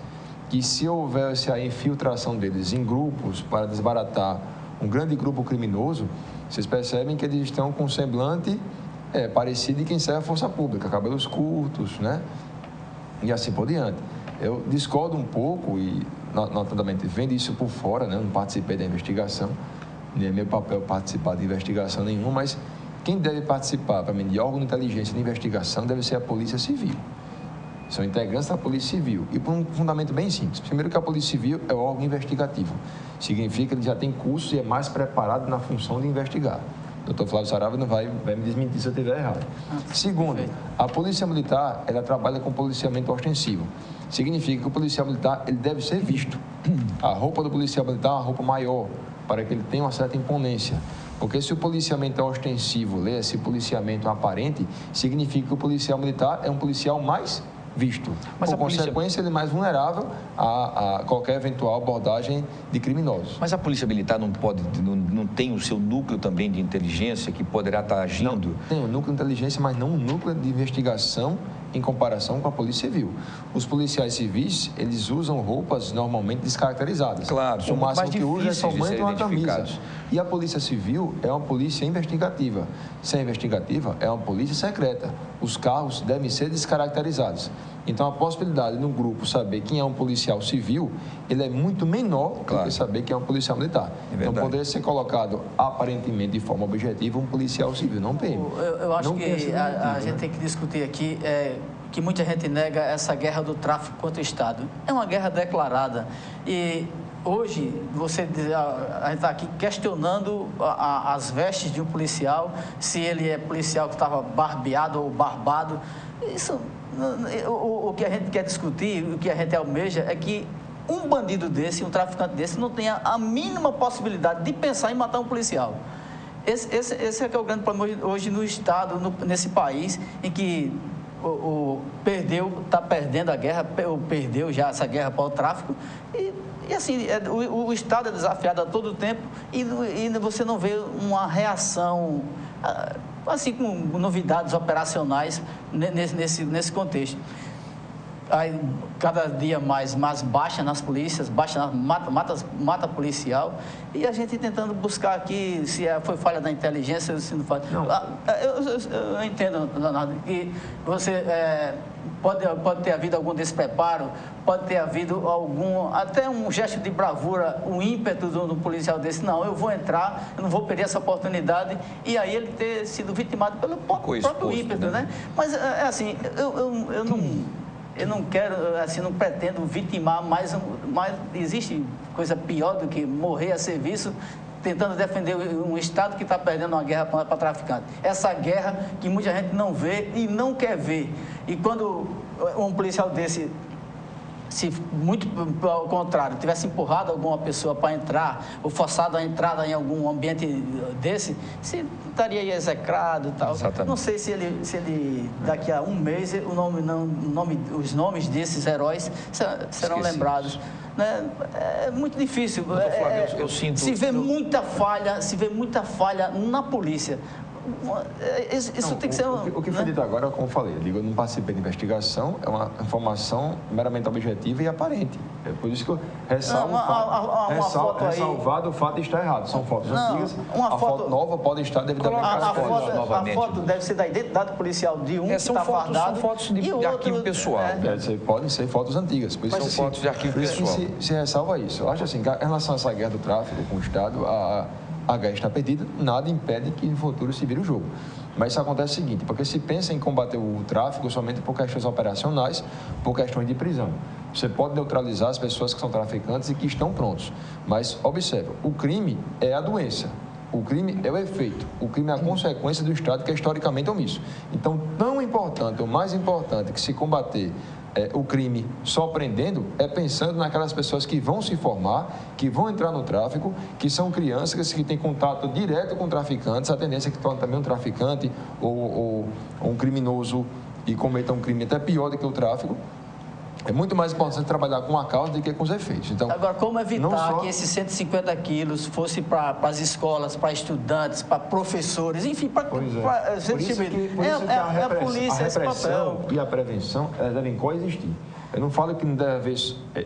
que, se houvesse a infiltração deles em grupos para desbaratar um grande grupo criminoso, vocês percebem que eles estão com um semblante parecido de quem serve a força pública, cabelos curtos, né? E assim por diante. Eu discordo um pouco e, notadamente, vendo isso por fora, né? Não participei da investigação, nem é meu papel participar de investigação nenhuma, mas quem deve participar, para mim, de órgão de inteligência de investigação deve ser a Polícia Civil. São integrantes da Polícia Civil. E por um fundamento bem simples. Primeiro, que a Polícia Civil é o órgão investigativo. Significa que ele já tem curso e é mais preparado na função de investigar. O doutor Flávio Saraiva não vai me desmentir se eu estiver errado. Segundo, a Polícia Militar, ela trabalha com policiamento ostensivo. Significa que o policial militar, ele deve ser visto. A roupa do policial militar é uma roupa maior, para que ele tenha uma certa imponência. Porque se o policiamento é ostensivo, esse policiamento aparente, significa que o policial militar é um policial mais visto. Mas por consequência, ele é mais vulnerável a qualquer eventual abordagem de criminosos. Mas a Polícia Militar não tem o seu núcleo também de inteligência que poderá estar agindo? Não, tem o núcleo de inteligência, mas não um núcleo de investigação em comparação com a Polícia Civil. Os policiais civis, eles usam roupas normalmente descaracterizadas. Claro, o máximo que usam é somente uma camisa. identificados. E a Polícia Civil é uma polícia investigativa. Se é investigativa, é uma polícia secreta. Os carros devem ser descaracterizados. Então, a possibilidade de um grupo saber quem é um policial civil, ele é muito menor do que saber quem é um policial militar. Então, poderia ser colocado, aparentemente, de forma objetiva, um policial civil, não PM. Eu acho que a gente tem que discutir aqui que muita gente nega essa guerra do tráfico contra o Estado. É uma guerra declarada. E hoje, a gente está aqui questionando as vestes de um policial, se ele é policial que estava barbeado ou barbado. Isso, o que a gente quer discutir, o que a gente almeja é que um bandido desse, um traficante desse, não tenha a mínima possibilidade de pensar em matar um policial. Esse é que é o grande problema hoje no Estado, nesse país, em que está perdendo a guerra, perdeu já essa guerra para o tráfico, e assim, o Estado é desafiado a todo tempo e você não vê uma reação, assim, com novidades operacionais nesse contexto. Aí, cada dia mais baixa nas polícias, baixa mata policial, e a gente tentando buscar aqui se foi falha da inteligência, se não foi. Eu entendo, Leonardo, que você pode ter havido algum despreparo, pode ter havido até um gesto de bravura, um ímpeto do policial desse, não, eu vou entrar, eu não vou perder essa oportunidade, e aí ele ter sido vitimado pelo próprio ímpeto, né? Mas, assim, eu não quero, assim, não pretendo vitimar, mas existe coisa pior do que morrer a serviço tentando defender um Estado que está perdendo uma guerra para traficante. Essa guerra que muita gente não vê e não quer ver. E quando um policial desse, se muito ao contrário, tivesse empurrado alguma pessoa para entrar, ou forçado a entrada em algum ambiente desse, se estaria execrado e tal. Exatamente. Não sei se ele daqui a um mês, os nomes desses heróis serão lembrados. Né? É muito difícil. Flávio, eu sinto... Se vê muita falha na polícia. Isso tem que ser... O que foi dito agora, como eu falei, eu não participei de investigação, é uma informação meramente objetiva e aparente. É por isso que eu ressalvo ressalvado o fato de estar errado. São fotos antigas, a foto nova pode estar devidamente a foto deve ser da identidade policial de um que está fardado. São fotos de arquivo pessoal. Podem ser fotos antigas. Por isso são fotos de arquivo pessoal. Se ressalva isso. Eu acho assim, que em relação a essa guerra do tráfico com o Estado, a guerra está perdida, nada impede que no futuro se vire o jogo. Mas isso acontece o seguinte, porque se pensa em combater o tráfico somente por questões operacionais, por questões de prisão. Você pode neutralizar as pessoas que são traficantes e que estão prontos. Mas, observa, o crime é a doença. O crime é o efeito. O crime é a consequência do Estado que é historicamente omisso. Então, tão importante, ou mais importante que se combater o crime só prendendo, é pensando naquelas pessoas que vão se formar, que vão entrar no tráfico, que são crianças que têm contato direto com traficantes, a tendência é que torne também um traficante ou um criminoso e cometa um crime até pior do que o tráfico. É muito mais importante trabalhar com a causa do que com os efeitos. Então, agora, como evitar que esses 150 quilos fosse para as escolas, para estudantes, para professores, enfim, para... Por isso que a polícia, esse papel. E a prevenção, elas devem coexistir. Eu não falo que não deve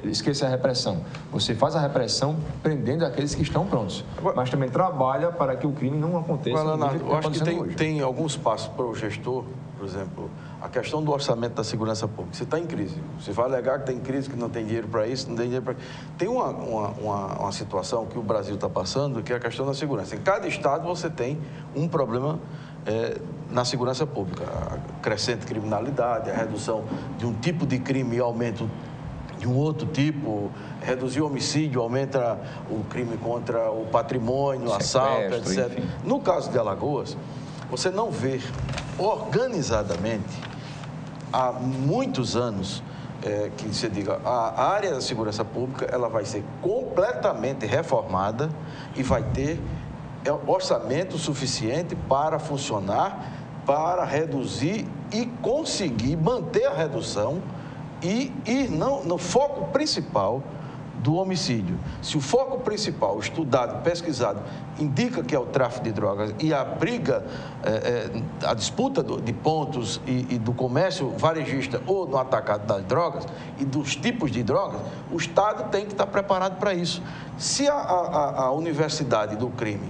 esquecer a repressão. Você faz a repressão prendendo aqueles que estão prontos. Mas também trabalha para que o crime não aconteça. Leonardo, eu acho que tem alguns passos para o gestor, por exemplo, a questão do orçamento da segurança pública. Você está em crise. Você vai alegar que tem crise, que não tem dinheiro para isso, não tem dinheiro para... Tem uma situação que o Brasil está passando, que é a questão da segurança. Em cada estado você tem um problema na segurança pública. A crescente criminalidade, a redução de um tipo de crime e aumento de um outro tipo, reduzir o homicídio, aumenta o crime contra o patrimônio, assalto, etc. Enfim. No caso de Alagoas, você não vê organizadamente, há muitos anos, que você diga, a área da segurança pública, ela vai ser completamente reformada e vai ter orçamento suficiente para funcionar, para reduzir e conseguir manter a redução e ir no foco principal do homicídio. Se o foco principal, estudado, pesquisado, indica que é o tráfico de drogas e a briga, a disputa de pontos e do comércio varejista ou no atacado das drogas e dos tipos de drogas, o Estado tem que estar preparado para isso. Se a universidade do crime,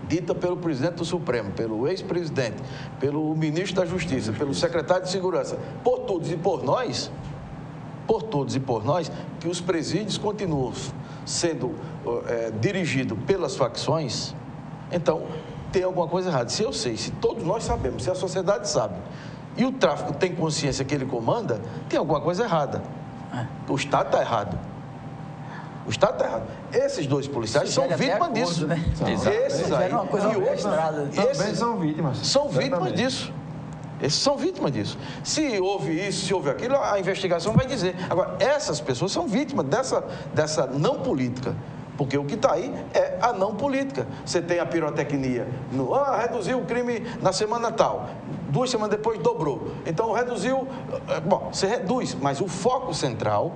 dita pelo presidente do Supremo, pelo ex-presidente, pelo ministro da Justiça, pelo secretário de Segurança, por todos e por nós, que os presídios continuam sendo dirigidos pelas facções, então tem alguma coisa errada. Se eu sei, se todos nós sabemos, se a sociedade sabe, e o tráfico tem consciência que ele comanda, tem alguma coisa errada. O Estado está errado. O Estado está errado. Esses dois policiais são vítimas disso. Né? Esses aí uma coisa e outros também são vítimas. São vítimas disso. Esses são vítimas disso. Se houve isso, se houve aquilo, a investigação vai dizer. Agora, essas pessoas são vítimas dessa não política. Porque o que está aí é a não política. Você tem a pirotecnia. Reduziu o crime na semana tal. 2 semanas depois dobrou. Então, reduziu... Bom, você reduz, mas o foco central...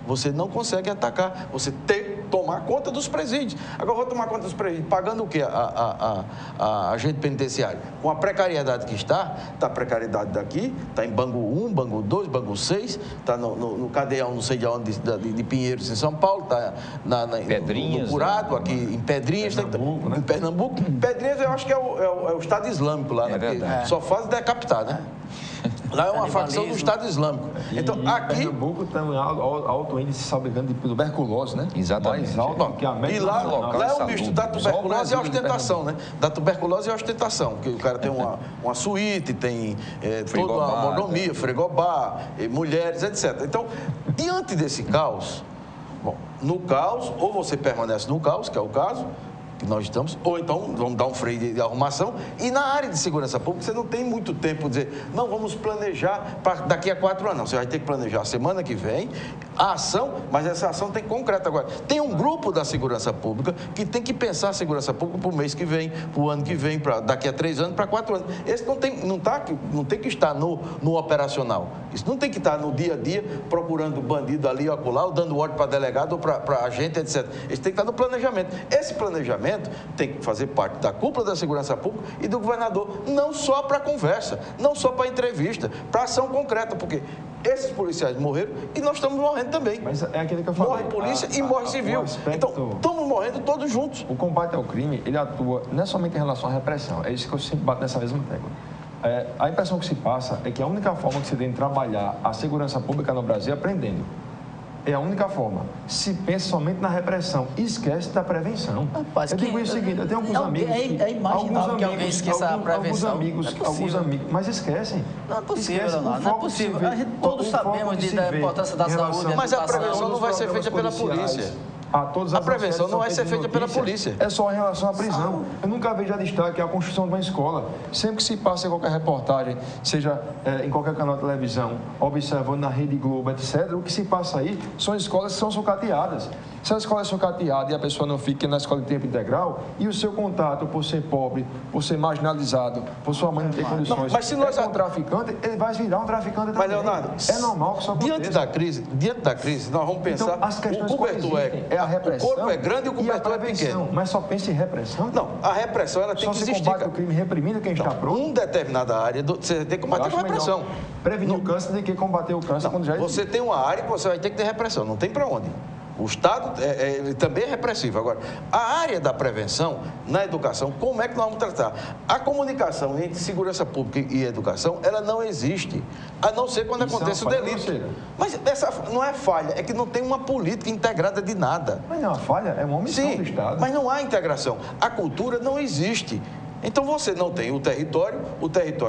Você não consegue atacar, você tem que tomar conta dos presídios. Agora, vou tomar conta dos presídios, pagando o quê? A agente penitenciário. Com a precariedade que está a precariedade daqui, está em Bangu 1, Bangu 2, Bangu 6, está no Cadeião, não sei de onde, de Pinheiros, em São Paulo, está Pedrinhas, no Curado, aqui em Pedrinhas, Pernambuco, né? Em Pernambuco. Pedrinhas eu acho que é o Estado Islâmico lá, né? Só faz decapitar, né? Lá é uma facção do Estado Islâmico. Então, aqui... Pernambuco tem um alto índice, se não me engano, de tuberculose, né? Exatamente. Mais alto que a média. E lá é um misto da tuberculose e a ostentação, né? Da tuberculose e a ostentação. Porque o cara tem uma suíte, tem toda uma mordomia, frigobar, mulheres, etc. Então, diante desse caos, no caos, ou você permanece no caos, que é o caso... que nós estamos, ou então vamos dar um freio de arrumação, e na área de segurança pública você não tem muito tempo de dizer, não, vamos planejar para daqui a 4 anos, não, você vai ter que planejar a semana que vem, a ação, mas essa ação tem concreta agora. Tem um grupo da segurança pública que tem que pensar a segurança pública para o mês que vem, para o ano que vem, para daqui a 3 anos, para 4 anos. Esse não tem que estar no operacional, isso não tem que estar no dia a dia procurando bandido ali ou acolá, ou dando ordem para delegado ou para agente, etc. Esse tem que estar no planejamento. Esse planejamento tem que fazer parte da cúpula da segurança pública e do governador, não só para conversa, não só para entrevista, para ação concreta, porque esses policiais morreram e nós estamos morrendo também. Mas é aquilo que eu falei. Morre polícia e morre civil. Então, estamos morrendo todos juntos. O combate ao crime, ele atua não é somente em relação à repressão, é isso que eu sempre bato nessa mesma tecla. A impressão que se passa é que a única forma que você tem de trabalhar a segurança pública no Brasil é aprendendo. É a única forma. Se pensa somente na repressão, esquece da prevenção. Rapaz, eu digo o seguinte, eu tenho alguns amigos... É imaginável que alguém esqueça a prevenção. Alguns amigos, mas esquecem. Não é possível, não é possível. Todos sabemos da importância da saúde. Mas a prevenção não vai ser feita pela polícia. a todas as prevenção não vai ser feita pela polícia. É só em relação à prisão. Eu nunca vejo a destaque a construção de uma escola. Sempre que se passa em qualquer reportagem, seja em qualquer canal de televisão, observando na Rede Globo, etc., o que se passa aí são escolas que são sucateadas. Se a escola é sucateada e a pessoa não fica na escola de tempo integral, e o seu contato, por ser pobre, por ser marginalizado, por sua mãe não ter condições, mas se nós um traficante, ele vai virar um traficante também. Mas, Leonardo, é normal que isso aconteça. Diante da crise, nós vamos pensar... Então, as questões o cobertor é a repressão, o corpo é grande e o cobertor é pequeno. Mas só pensa em repressão? Não, a repressão ela tem que existir. Só se combate o crime reprimindo quem está pronto? Em determinada área, você tem que combater com repressão. Prevenir o câncer de que combater o câncer quando já existe. Você tem uma área que você vai ter que ter repressão, não tem para onde. O Estado ele também é repressivo. Agora, a área da prevenção na educação, como é que nós vamos tratar? A comunicação entre segurança pública e educação, ela não existe, a não ser quando acontece o delito. Mas essa não é falha, é que não tem uma política integrada de nada. Mas não é uma falha, é uma omissão do Estado. Mas não há integração. A cultura não existe. Então, você não tem o território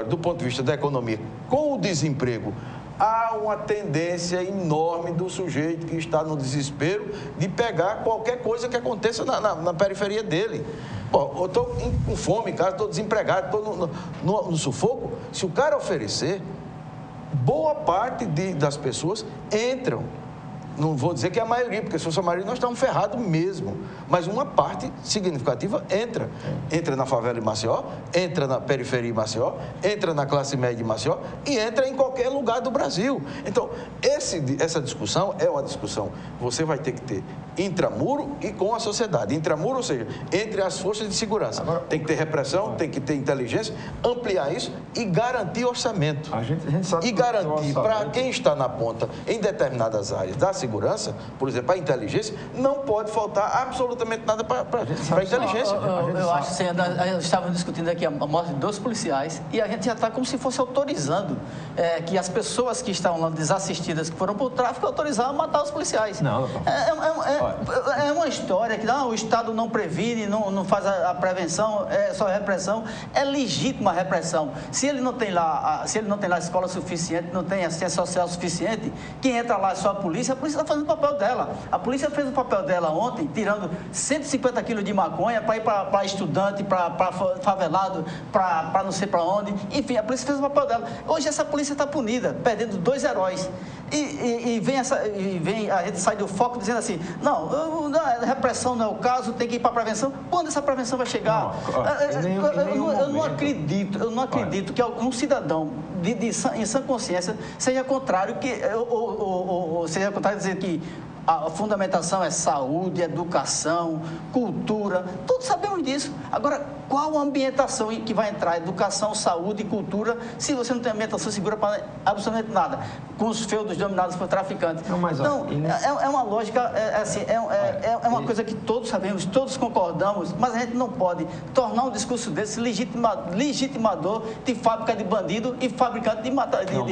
do ponto de vista da economia, com o desemprego, há uma tendência enorme do sujeito que está no desespero de pegar qualquer coisa que aconteça na periferia dele. Bom, eu estou com fome em casa, estou desempregado, estou no sufoco. Se o cara oferecer, boa parte das pessoas entram. Não vou dizer que é a maioria, porque se fosse a maioria nós estamos ferrados mesmo. Mas uma parte significativa entra. Entra na favela de Maceió, entra na periferia de Maceió, entra na classe média de Maceió e entra em qualquer lugar do Brasil. Então, essa discussão é uma discussão que você vai ter que ter intramuro e com a sociedade. Intramuro, ou seja, entre as forças de segurança. Agora, tem que ter repressão, tem que ter inteligência, ampliar isso e garantir orçamento. A gente sabe e garantir para quem está na ponta em determinadas áreas da segurança, por exemplo, a inteligência, não pode faltar absolutamente nada para a inteligência. Eu acho que nós estávamos discutindo aqui a morte de 2 policiais e a gente já está como se fosse autorizando que as pessoas que estavam lá desassistidas, que foram para o tráfico, autorizaram a matar os policiais. Não. É uma história que o Estado não previne, não faz a prevenção, é só repressão. É legítima a repressão. Se ele não tem lá escola suficiente, não tem assistência social suficiente, quem entra lá é só a polícia está fazendo o papel dela. A polícia fez o papel dela ontem, tirando 150 quilos de maconha para ir para estudante, para favelado, para não sei para onde. Enfim, a polícia fez o papel dela. Hoje essa polícia está punida, perdendo 2 heróis. E vem a gente sai do foco dizendo assim, não, a repressão não é o caso, tem que ir para a prevenção. Quando essa prevenção vai chegar? Eu não acredito que algum cidadão em sã consciência seja contrário, ou seja contrário dizer que a fundamentação é saúde, educação, cultura, todos sabemos disso. Agora, qual a ambientação que vai entrar? Educação, saúde e cultura, se você não tem ambientação segura para absolutamente nada, com os feudos dominados por traficantes. Então, é uma lógica, é uma coisa que todos sabemos, todos concordamos, mas a gente não pode tornar um discurso desse legitimador de fábrica de bandido e fabricante de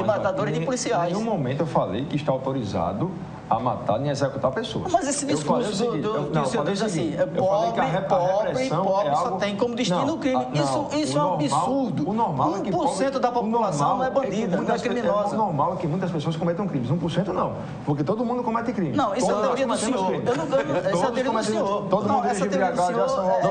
matadores e de policiais. Em nenhum momento eu falei que está autorizado a matar nem executar pessoas. Mas esse discurso que o senhor diz assim, pobre só tem como destino o crime. Isso é um absurdo. 1% da população não é bandida, não é criminosa. O normal é que muitas pessoas cometam crimes. 1% não. Porque todo mundo comete crime. Não, isso é a teoria do senhor. Essa é a teoria do senhor. Todo mundo dirige embriagado.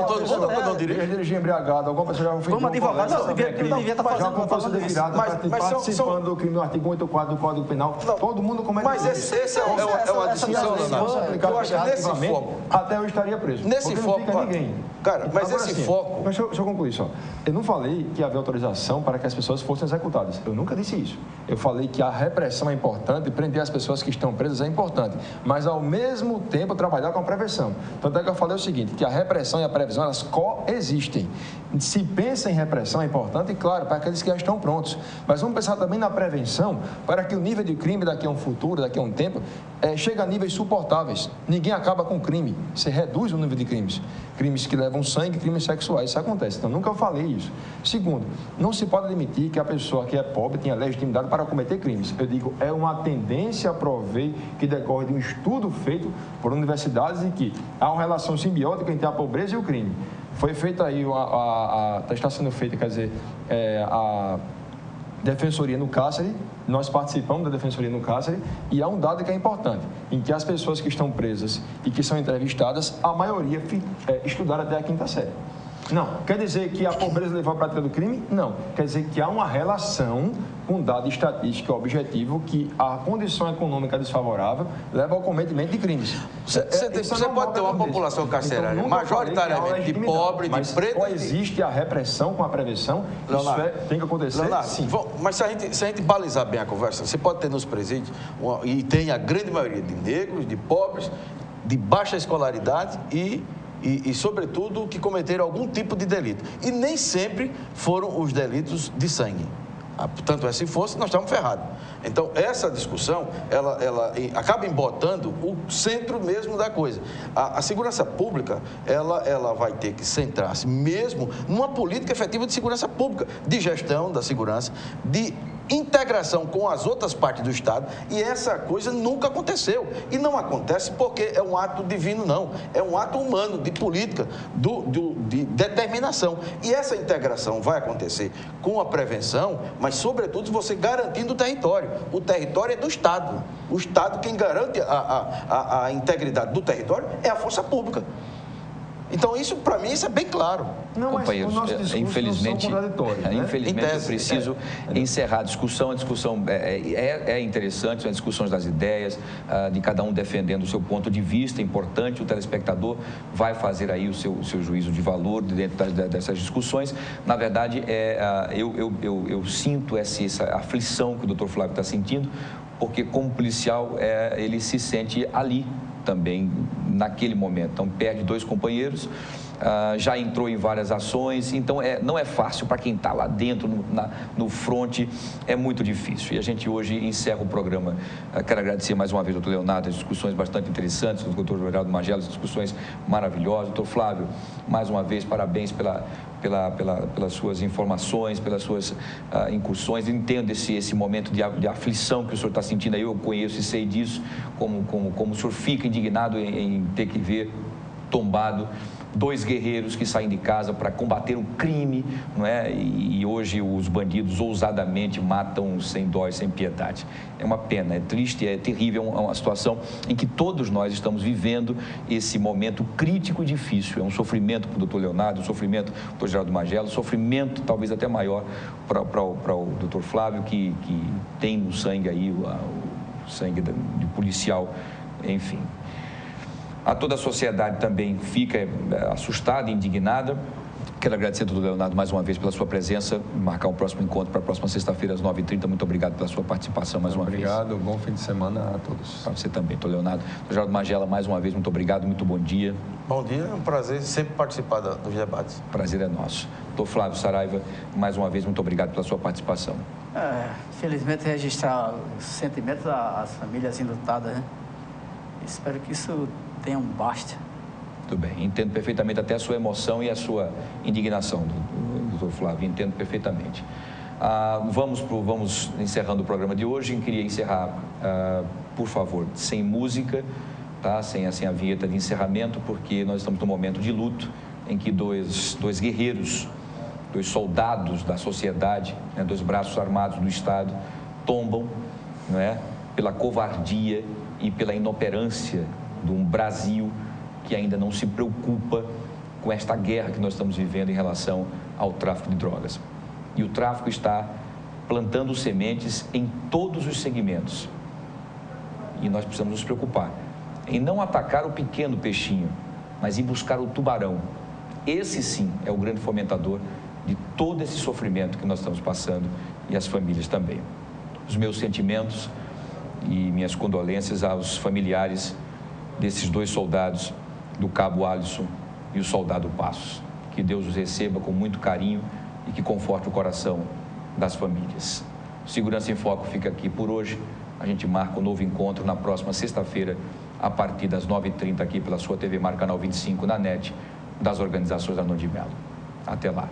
Todo mundo não dirige embriagado. Alguma pessoa já fez. Como advogado, não devia estar fazendo isso. Participando do crime do artigo 184 do Código Penal. Todo mundo comete crime. Mas esse é uma discussão, Leonardo. Eu acho que nesse foco... Até eu estaria preso. Nesse foco... Não fica ninguém. Cara, mas agora, esse foco... Mas deixa eu concluir só. Eu não falei que havia autorização para que as pessoas fossem executadas. Eu nunca disse isso. Eu falei que a repressão é importante, prender as pessoas que estão presas é importante, mas ao mesmo tempo trabalhar com a prevenção. Tanto é que eu falei o seguinte, que a repressão e a prevenção, elas coexistem. Se pensa em repressão é importante, e claro, para aqueles que já estão prontos. Mas vamos pensar também na prevenção, para que o nível de crime daqui a um futuro, daqui a um tempo, chega a níveis suportáveis. Ninguém acaba com crime. Você reduz o nível de crimes. Crimes que levam sangue, crimes sexuais. Isso acontece. Então, nunca eu falei isso. Segundo, não se pode admitir que a pessoa que é pobre tenha legitimidade para cometer crimes. Eu digo, é uma tendência a prover que decorre de um estudo feito por universidades em que há uma relação simbiótica entre a pobreza e o crime. Foi feita aí, está sendo feita, quer dizer, defensoria no cárcere, nós participamos da defensoria no cárcere, e há um dado que é importante, em que as pessoas que estão presas e que são entrevistadas, a maioria estudaram até a 5ª série. Não. Quer dizer que a pobreza levou à prática do crime? Não. Quer dizer que há uma relação com dado estatístico objetivo que a condição econômica desfavorável leva ao cometimento de crimes. Você pode ter uma população carcerária majoritariamente de pobre, de preto... Ou existe a repressão com a prevenção, Leonardo, isso tem que acontecer, Leonardo, sim. Mas se a gente balizar bem a conversa, você pode ter nos presídios, e tem a grande maioria de negros, de pobres, de baixa escolaridade e, sobretudo, que cometeram algum tipo de delito. E nem sempre foram os delitos de sangue. Portanto, se fosse, nós estamos ferrados. Então, essa discussão, ela acaba embotando o centro mesmo da coisa. A segurança pública, ela vai ter que centrar-se mesmo numa política efetiva de segurança pública, de gestão da segurança, de integração com as outras partes do Estado, e essa coisa nunca aconteceu. E não acontece porque é um ato divino, não. É um ato humano, de política, de determinação. E essa integração vai acontecer com a prevenção, mas, sobretudo, você garantindo o território. O território é do Estado. O Estado, quem garante a integridade do território é a força pública. Então, isso, para mim, isso é bem claro. Não, companheiros, infelizmente, eu preciso encerrar a discussão. A discussão é interessante, são as discussões das ideias, de cada um defendendo o seu ponto de vista, é importante. O telespectador vai fazer aí o seu juízo de valor dentro dessas discussões. Na verdade, eu sinto essa aflição que o doutor Flávio está sentindo, porque, como policial, ele se sente ali também naquele momento. Então, perde 2 companheiros, já entrou em várias ações, então não é fácil para quem está lá dentro, no fronte, é muito difícil. E a gente hoje encerra o programa. Quero agradecer mais uma vez ao doutor Leonardo, as discussões bastante interessantes, o doutor Geraldo Magela, as discussões maravilhosas. Doutor Flávio, mais uma vez, parabéns pelas suas informações, pelas suas incursões. Entendo esse momento de aflição que o senhor está sentindo aí, eu conheço e sei disso, como o senhor fica indignado em ter que ver tombado 2 guerreiros que saem de casa para combater o crime, não é? E hoje os bandidos ousadamente matam sem dó e sem piedade. É uma pena, é triste, é terrível, é uma situação em que todos nós estamos vivendo esse momento crítico e difícil. É um sofrimento para o doutor Leonardo, um sofrimento para o doutor Geraldo Magela, um sofrimento talvez até maior para o doutor Flávio, que tem no sangue aí o sangue de policial, enfim. A toda a sociedade também fica assustada e indignada. Quero agradecer ao doutor Leonardo mais uma vez pela sua presença, marcar um próximo encontro para a próxima sexta-feira às 9h30. Muito obrigado pela sua participação mais uma vez. Obrigado, bom fim de semana a todos. Para você também, doutor Leonardo. Doutor Geraldo Magela, mais uma vez, muito obrigado, muito bom dia. Bom dia, é um prazer sempre participar dos debates. Prazer é nosso. Doutor Flávio Saraiva, mais uma vez, muito obrigado pela sua participação. Felizmente, registrar os sentimentos das famílias enlutadas, né? Espero que isso tenha um basta. Tudo bem, entendo perfeitamente até a sua emoção e a sua indignação, doutor Flávio, entendo perfeitamente. Vamos encerrando o programa de hoje. Eu queria encerrar, por favor, sem música, tá? Sem a vinheta de encerramento, porque nós estamos num momento de luto em que dois guerreiros, 2 soldados da sociedade, né, 2 braços armados do Estado, tombam, não é? Pela covardia e pela inoperância de um Brasil que ainda não se preocupa com esta guerra que nós estamos vivendo em relação ao tráfico de drogas. E o tráfico está plantando sementes em todos os segmentos. E nós precisamos nos preocupar em não atacar o pequeno peixinho, mas em buscar o tubarão. Esse sim é o grande fomentador de todo esse sofrimento que nós estamos passando, e as famílias também. Os meus sentimentos e minhas condolências aos familiares desses 2 soldados, do cabo Alisson e o soldado Passos. Que Deus os receba com muito carinho e que conforte o coração das famílias. Segurança em Foco fica aqui por hoje. A gente marca um novo encontro na próxima sexta-feira, a partir das 9h30 aqui pela sua TV Mar Canal 25, na NET, das organizações Arnon de Mello. Até lá.